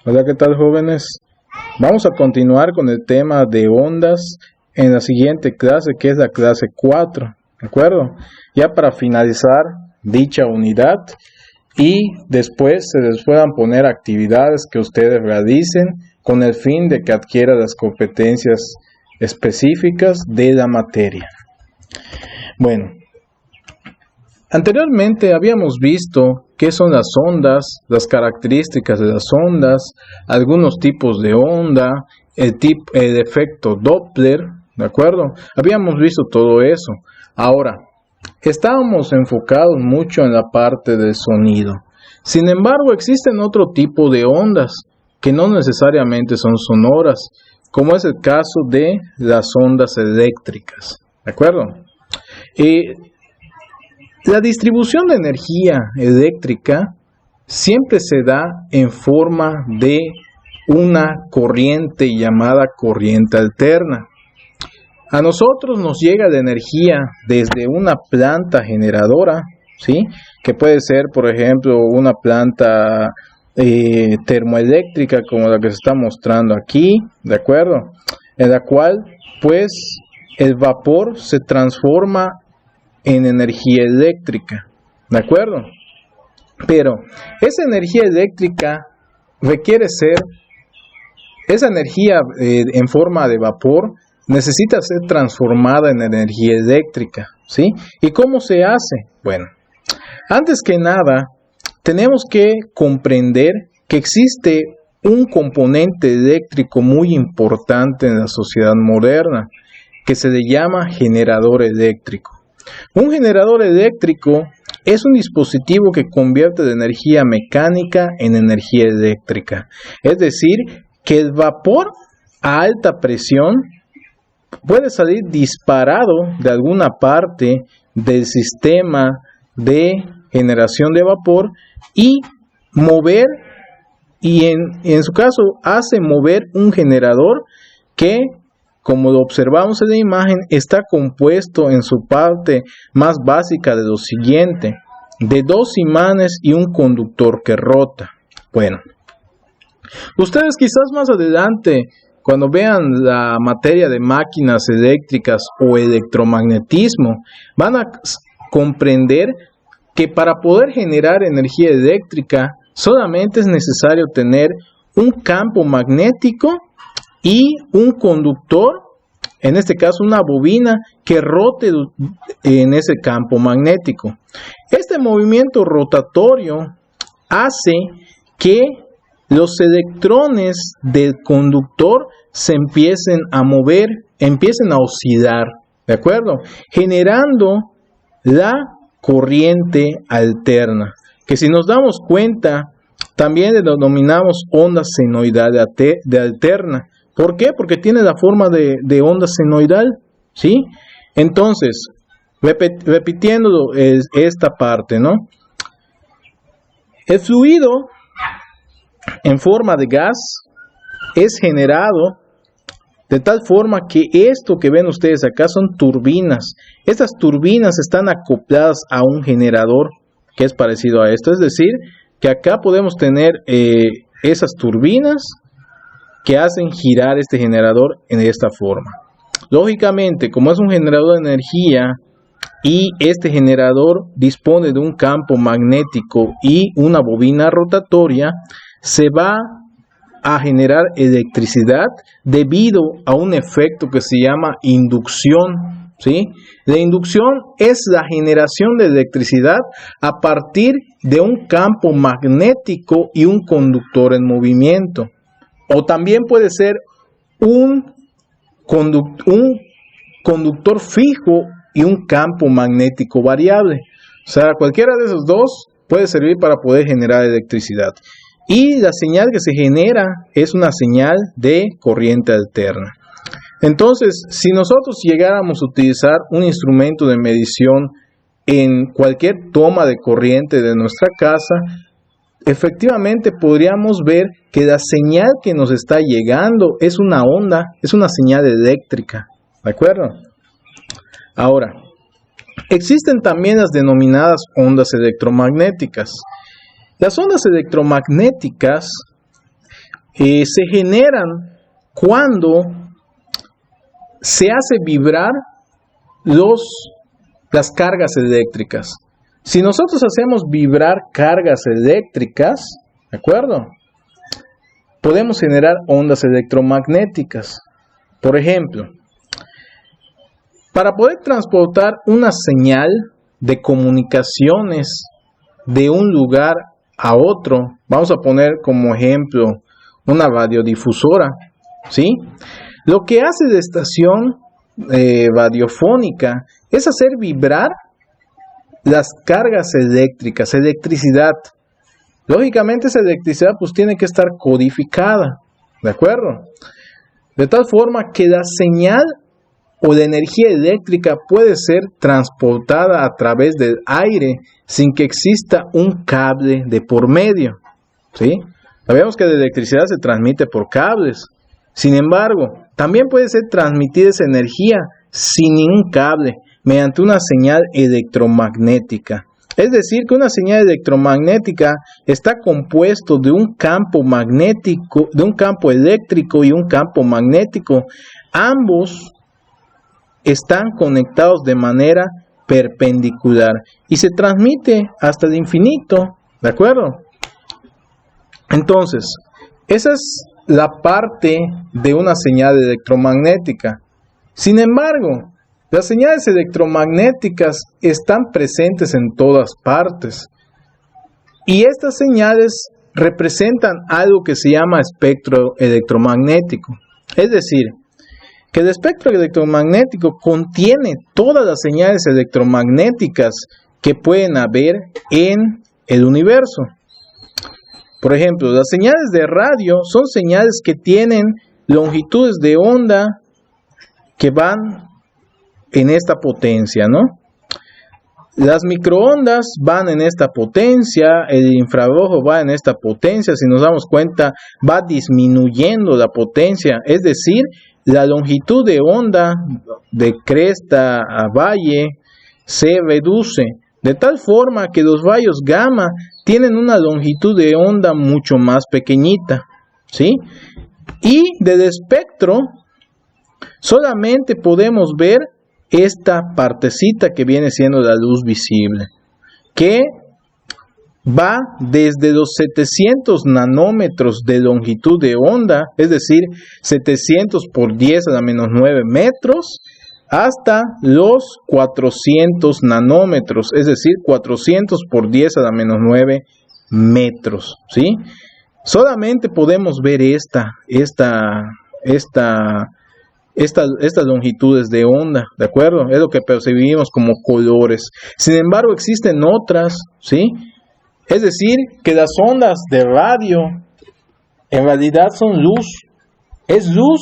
Hola, ¿qué tal, jóvenes? Vamos a continuar con el tema de ondas en la siguiente clase, que es la clase 4, ¿de acuerdo? Ya para finalizar dicha unidad y después se les puedan poner actividades que ustedes realicen con el fin de que adquieran las competencias específicas de la materia. Bueno, anteriormente habíamos visto qué son las ondas, las características de las ondas, algunos tipos de onda, el efecto Doppler, ¿de acuerdo? Habíamos visto todo eso. Ahora, estábamos enfocados mucho en la parte del sonido. Sin embargo, existen otro tipo de ondas que no necesariamente son sonoras, como es el caso de las ondas eléctricas, ¿de acuerdo? La distribución de energía eléctrica siempre se da en forma de una corriente llamada corriente alterna. A nosotros nos llega la energía desde una planta generadora, ¿sí? Que puede ser, por ejemplo, una planta termoeléctrica como la que se está mostrando aquí, ¿de acuerdo? En la cual, pues, el vapor se transforma en energía eléctrica, ¿de acuerdo? Pero esa energía eléctrica requiere ser, esa energía en forma de vapor necesita ser transformada en energía eléctrica, ¿sí? ¿Y cómo se hace? Bueno, antes que nada, tenemos que comprender que existe un componente eléctrico muy importante en la sociedad moderna, que se le llama generador eléctrico. Un generador eléctrico es un dispositivo que convierte la energía mecánica en energía eléctrica. Es decir, que el vapor a alta presión puede salir disparado de alguna parte del sistema de generación de vapor y mover, y en su caso hace mover un generador que, como lo observamos en la imagen, está compuesto en su parte más básica de lo siguiente: de dos imanes y un conductor que rota. Bueno, ustedes quizás más adelante, cuando vean la materia de máquinas eléctricas o electromagnetismo, van a comprender que para poder generar energía eléctrica solamente es necesario tener un campo magnético y un conductor, en este caso una bobina, que rote en ese campo magnético. Este movimiento rotatorio hace que los electrones del conductor se empiecen a mover, empiecen a oscilar, ¿de acuerdo? Generando la corriente alterna, que si nos damos cuenta, también le denominamos onda senoidal de alterna. ¿Por qué? Porque tiene la forma de onda senoidal, ¿sí? Entonces, repitiendo esta parte, ¿no? El fluido en forma de gas es generado de tal forma que esto que ven ustedes acá son turbinas. Estas turbinas están acopladas a un generador que es parecido a esto. Es decir, que acá podemos tener esas turbinas que hacen girar este generador en esta forma. Lógicamente, como es un generador de energía y este generador dispone de un campo magnético y una bobina rotatoria, se va a generar electricidad debido a un efecto que se llama inducción, ¿sí? La inducción es la generación de electricidad a partir de un campo magnético y un conductor en movimiento. O también puede ser un conductor fijo y un campo magnético variable. O sea, cualquiera de esos dos puede servir para poder generar electricidad. Y la señal que se genera es una señal de corriente alterna. Entonces, si nosotros llegáramos a utilizar un instrumento de medición en cualquier toma de corriente de nuestra casa, efectivamente podríamos ver que la señal que nos está llegando es una onda, es una señal eléctrica, ¿de acuerdo? Ahora, existen también las denominadas ondas electromagnéticas. Las ondas electromagnéticas se generan cuando se hace vibrar las cargas eléctricas. Si nosotros hacemos vibrar cargas eléctricas, ¿de acuerdo?, podemos generar ondas electromagnéticas. Por ejemplo, para poder transportar una señal de comunicaciones de un lugar a otro, vamos a poner como ejemplo una radiodifusora, ¿sí? Lo que hace la estación radiofónica es hacer vibrar las cargas eléctricas, electricidad. Lógicamente esa electricidad pues tiene que estar codificada, ¿de acuerdo? De tal forma que la señal o la energía eléctrica puede ser transportada a través del aire sin que exista un cable de por medio, ¿sí? Sabemos que la electricidad se transmite por cables. Sin embargo, también puede ser transmitida esa energía sin ningún cable, mediante una señal electromagnética. Es decir, que una señal electromagnética está compuesto de un campo magnético, de un campo eléctrico y un campo magnético. Ambos están conectados de manera perpendicular y se transmite hasta el infinito, ¿de acuerdo? Entonces, esa es la parte de una señal electromagnética. Sin embargo, las señales electromagnéticas están presentes en todas partes y estas señales representan algo que se llama espectro electromagnético. Es decir, que el espectro electromagnético contiene todas las señales electromagnéticas que pueden haber en el universo. Por ejemplo, las señales de radio son señales que tienen longitudes de onda que van en esta potencia, ¿no? Las microondas van en esta potencia, el infrarrojo va en esta potencia, si nos damos cuenta va disminuyendo la potencia, es decir, la longitud de onda de cresta a valle se reduce, de tal forma que los rayos gamma tienen una longitud de onda mucho más pequeñita, ¿sí? Y del espectro solamente podemos ver esta partecita que viene siendo la luz visible, que va desde los 700 nanómetros de longitud de onda, es decir, 700 por 10 a la menos 9 metros, hasta los 400 nanómetros, es decir, 400 por 10 a la menos 9 metros, ¿sí? Solamente podemos ver estas longitudes de onda, ¿de acuerdo? Es lo que percibimos como colores. Sin embargo, existen otras, ¿sí? Es decir, que las ondas de radio en realidad son luz. Es luz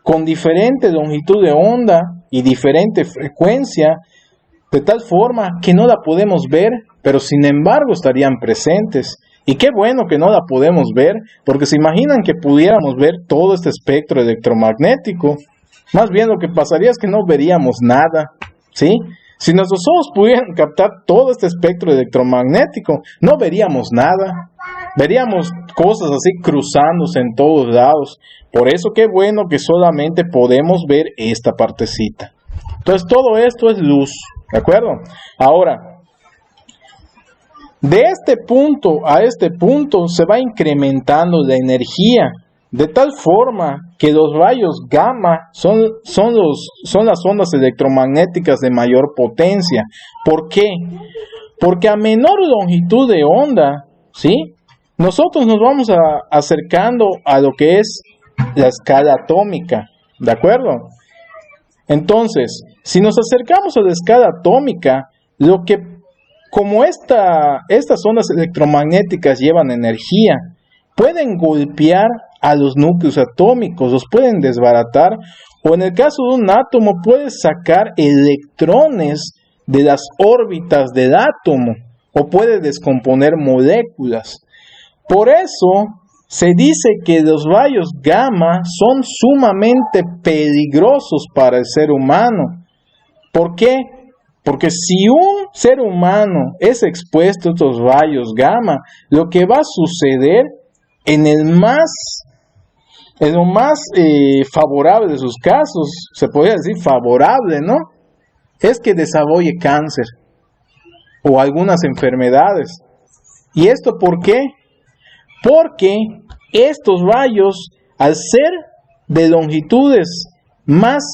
con diferente longitud de onda y diferente frecuencia, de tal forma que no la podemos ver, pero sin embargo estarían presentes. Y qué bueno que no la podemos ver, porque se imaginan que pudiéramos ver todo este espectro electromagnético. Más bien lo que pasaría es que no veríamos nada, ¿sí? Si nuestros ojos pudieran captar todo este espectro electromagnético, no veríamos nada. Veríamos cosas así cruzándose en todos lados. Por eso qué bueno que solamente podemos ver esta partecita. Entonces todo esto es luz, ¿de acuerdo? Ahora, de este punto a este punto se va incrementando la energía, de tal forma que los rayos gamma son las ondas electromagnéticas de mayor potencia. ¿Por qué? Porque a menor longitud de onda, ¿sí?, nosotros nos vamos acercando a lo que es la escala atómica, ¿de acuerdo? Entonces, si nos acercamos a la escala atómica, como estas ondas electromagnéticas llevan energía, pueden golpear a los núcleos atómicos, los pueden desbaratar, o en el caso de un átomo, puede sacar electrones de las órbitas del átomo, o puede descomponer moléculas. Por eso se dice que los rayos gamma son sumamente peligrosos para el ser humano. ¿Por qué? Porque si un ser humano es expuesto a estos rayos gamma, lo que va a suceder en el más en lo más favorable de sus casos, se podría decir favorable, ¿no? Es que desarrolle cáncer o algunas enfermedades. ¿Y esto por qué? Porque estos rayos, al ser de longitudes más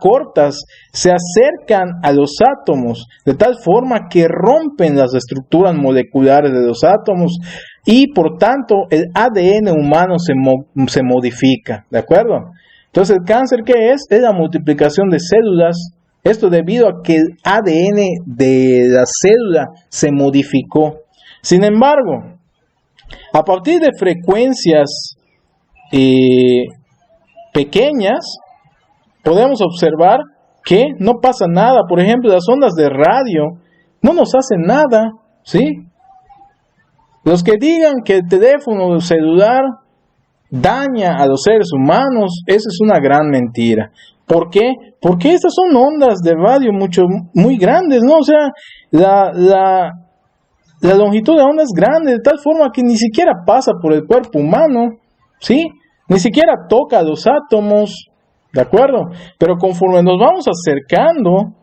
cortas, se acercan a los átomos de tal forma que rompen las estructuras moleculares de los átomos y por tanto el ADN humano se modifica, ¿de acuerdo? Entonces el cáncer, ¿qué es? Es la multiplicación de células. Esto debido a que el ADN de la célula se modificó. Sin embargo, a partir de frecuencias pequeñas, podemos observar que no pasa nada. Por ejemplo, las ondas de radio no nos hacen nada, ¿sí? Los que digan que el teléfono celular daña a los seres humanos, eso es una gran mentira. ¿Por qué? Porque estas son ondas de radio muy grandes, ¿no? O sea, la longitud de onda es grande, de tal forma que ni siquiera pasa por el cuerpo humano, ¿sí? Ni siquiera toca a los átomos, ¿de acuerdo? Pero conforme nos vamos acercando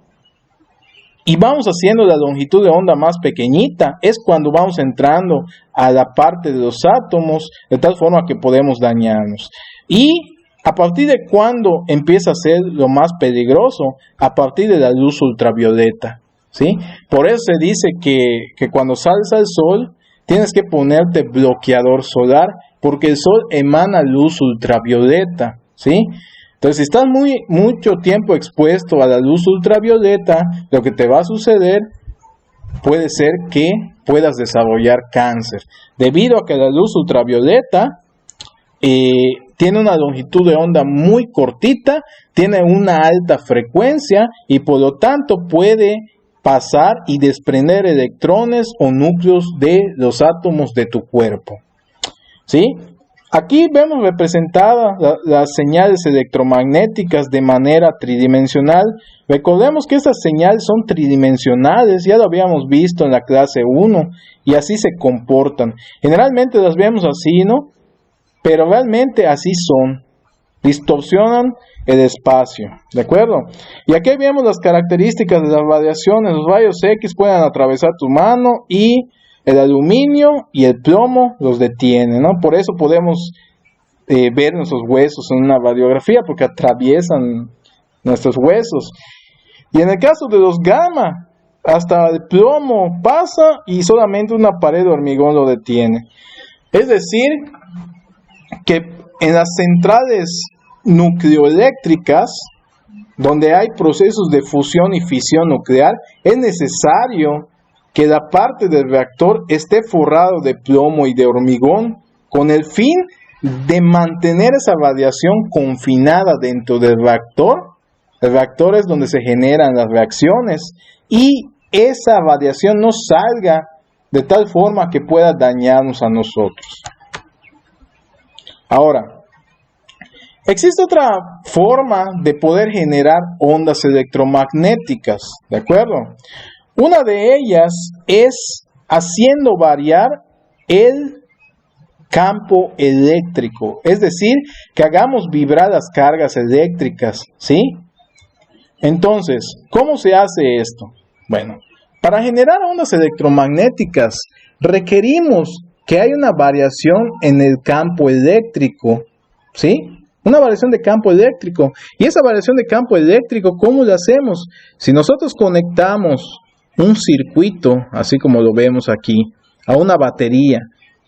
y vamos haciendo la longitud de onda más pequeñita, es cuando vamos entrando a la parte de los átomos, de tal forma que podemos dañarnos. Y a partir de cuando empieza a ser lo más peligroso, a partir de la luz ultravioleta, ¿sí? Por eso se dice que cuando sales al sol, tienes que ponerte bloqueador solar, porque el sol emana luz ultravioleta, ¿sí? Entonces, si estás mucho tiempo expuesto a la luz ultravioleta, lo que te va a suceder puede ser que puedas desarrollar cáncer, debido a que la luz ultravioleta tiene una longitud de onda muy cortita, tiene una alta frecuencia y por lo tanto puede pasar y desprender electrones o núcleos de los átomos de tu cuerpo, ¿sí? Aquí vemos representadas las señales electromagnéticas de manera tridimensional. Recordemos que estas señales son tridimensionales, ya lo habíamos visto en la clase 1, y así se comportan. Generalmente las vemos así, ¿no? Pero realmente así son. Distorsionan el espacio, ¿de acuerdo? Y aquí vemos las características de las radiaciones. Los rayos X pueden atravesar tu mano y el aluminio y el plomo los detienen, ¿no? Por eso podemos ver nuestros huesos en una radiografía, porque atraviesan nuestros huesos. Y en el caso de los gamma, hasta el plomo pasa y solamente una pared de hormigón lo detiene. Es decir, que en las centrales nucleoeléctricas, donde hay procesos de fusión y fisión nuclear, es necesario que la parte del reactor esté forrado de plomo y de hormigón, con el fin de mantener esa radiación confinada dentro del reactor. El reactor es donde se generan las reacciones y esa radiación no salga de tal forma que pueda dañarnos a nosotros. Ahora, existe otra forma de poder generar ondas electromagnéticas, ¿de acuerdo? Una de ellas es haciendo variar el campo eléctrico, es decir, que hagamos vibrar las cargas eléctricas, ¿sí? Entonces, ¿cómo se hace esto? Bueno, para generar ondas electromagnéticas requerimos que haya una variación en el campo eléctrico, ¿sí? Una variación de campo eléctrico. Y esa variación de campo eléctrico, ¿cómo lo hacemos? Si nosotros conectamos un circuito, así como lo vemos aquí, a una batería,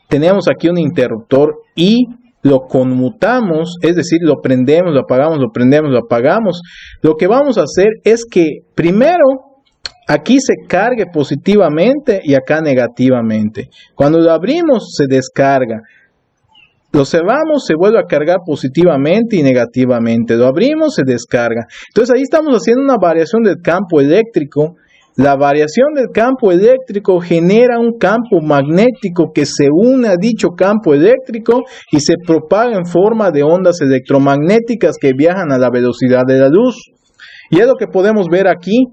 tenemos aquí un interruptor y lo conmutamos, es decir, lo prendemos, lo apagamos, lo prendemos, lo apagamos. Lo que vamos a hacer es que primero aquí se cargue positivamente y acá negativamente. Cuando lo abrimos se descarga. Lo cerramos, se vuelve a cargar positivamente y negativamente. Lo abrimos, se descarga. Entonces ahí estamos haciendo una variación del campo eléctrico. La variación del campo eléctrico genera un campo magnético que se une a dicho campo eléctrico y se propaga en forma de ondas electromagnéticas que viajan a la velocidad de la luz. Y es lo que podemos ver aquí.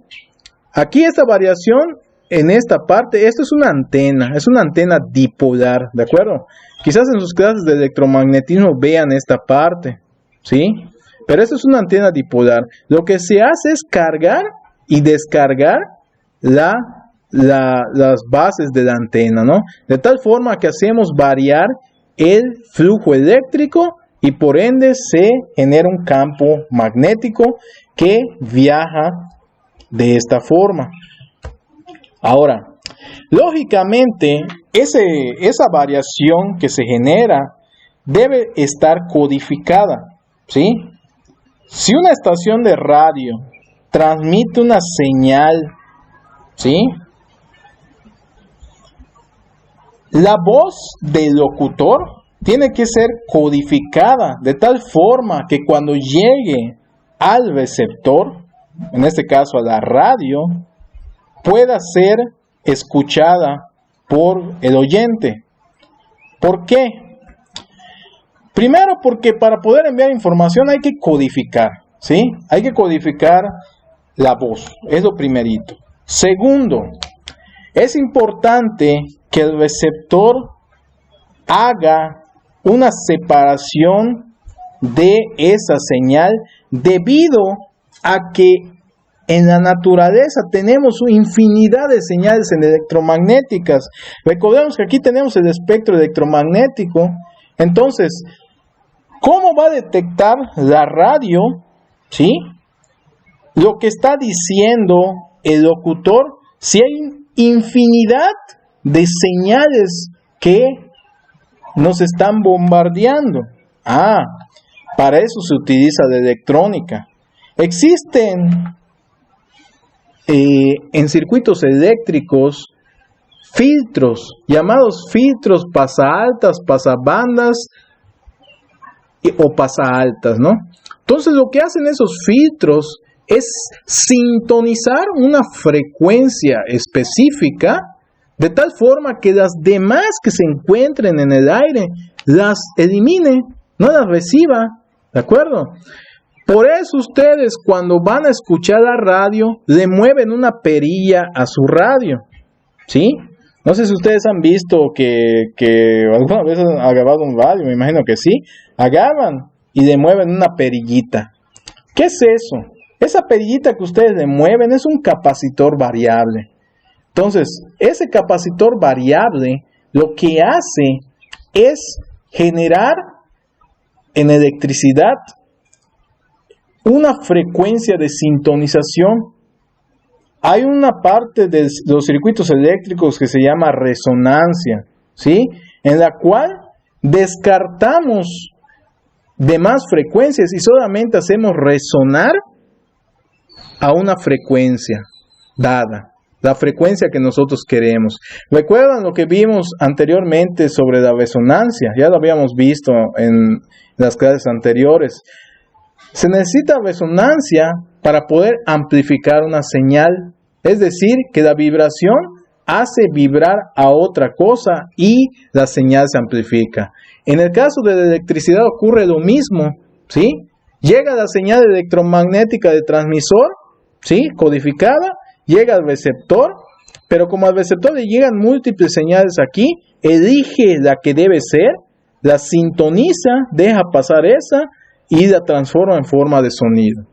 Aquí esta variación en esta parte, esto es una antena dipolar, ¿de acuerdo? Quizás en sus clases de electromagnetismo vean esta parte, ¿sí? Pero esto es una antena dipolar. Lo que se hace es cargar y descargar las bases de la antena, ¿no? De tal forma que hacemos variar el flujo eléctrico y por ende se genera un campo magnético que viaja de esta forma. Ahora, lógicamente, esa variación que se genera debe estar codificada, ¿sí? Si una estación de radio transmite una señal, ¿sí? La voz del locutor tiene que ser codificada de tal forma que cuando llegue al receptor, en este caso a la radio, pueda ser escuchada por el oyente. ¿Por qué? Primero, porque para poder enviar información hay que codificar, ¿sí? Hay que codificar la voz, es lo primerito. Segundo, es importante que el receptor haga una separación de esa señal debido a que en la naturaleza tenemos una infinidad de señales electromagnéticas. Recordemos que aquí tenemos el espectro electromagnético. Entonces, ¿cómo va a detectar la radio, ¿sí?, lo que está diciendo el locutor si hay infinidad de señales que nos están bombardeando? Para eso se utiliza la electrónica. Existen en circuitos eléctricos filtros, llamados filtros pasaaltas, pasabandas o pasaaltas, ¿no? Entonces lo que hacen esos filtros es sintonizar una frecuencia específica de tal forma que las demás que se encuentren en el aire las elimine, no las reciba, ¿de acuerdo? Por eso ustedes cuando van a escuchar la radio le mueven una perilla a su radio, ¿sí? No sé si ustedes han visto que alguna vez han agarrado un radio, me imagino que sí, agarran y le mueven una perillita. ¿Qué es eso? Esa perillita que ustedes le mueven es un capacitor variable. Entonces, ese capacitor variable lo que hace es generar en electricidad una frecuencia de sintonización. Hay una parte de los circuitos eléctricos que se llama resonancia, ¿sí?, en la cual descartamos demás frecuencias y solamente hacemos resonar a una frecuencia dada, la frecuencia que nosotros queremos. ¿Recuerdan lo que vimos anteriormente sobre la resonancia? Ya lo habíamos visto en las clases anteriores. Se necesita resonancia para poder amplificar una señal, es decir, que la vibración hace vibrar a otra cosa y la señal se amplifica. En el caso de la electricidad ocurre lo mismo, ¿sí? Llega la señal electromagnética del transmisor, ¿sí?, codificada, llega al receptor, pero como al receptor le llegan múltiples señales aquí, elige la que debe ser, la sintoniza, deja pasar esa y la transforma en forma de sonido,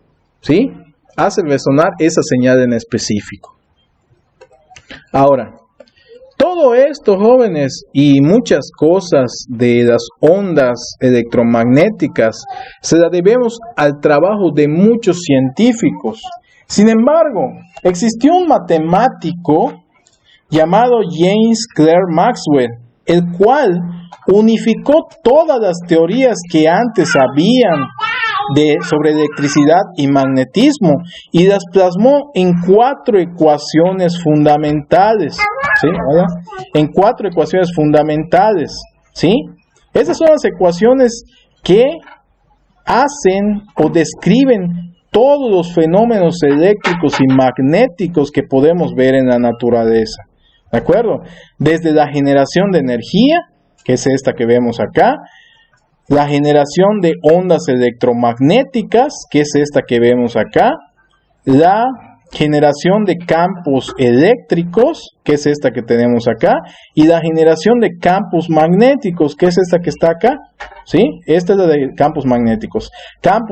¿sí? Hace resonar esa señal en específico. Ahora, todo esto, jóvenes, y muchas cosas de las ondas electromagnéticas se las debemos al trabajo de muchos científicos. Sin embargo, existió un matemático llamado James Clerk Maxwell, el cual unificó todas las teorías que antes habían sobre electricidad y magnetismo y las plasmó en 4 ecuaciones fundamentales, ¿sí? En 4 ecuaciones fundamentales, ¿sí? Esas son las ecuaciones que hacen o describen todos los fenómenos eléctricos y magnéticos que podemos ver en la naturaleza, ¿de acuerdo? Desde la generación de energía, que es esta que vemos acá, la generación de ondas electromagnéticas, que es esta que vemos acá, la generación de campos eléctricos, que es esta que tenemos acá, y la generación de campos magnéticos, que es esta que está acá, ¿sí? Esta es la de campos magnéticos. Campos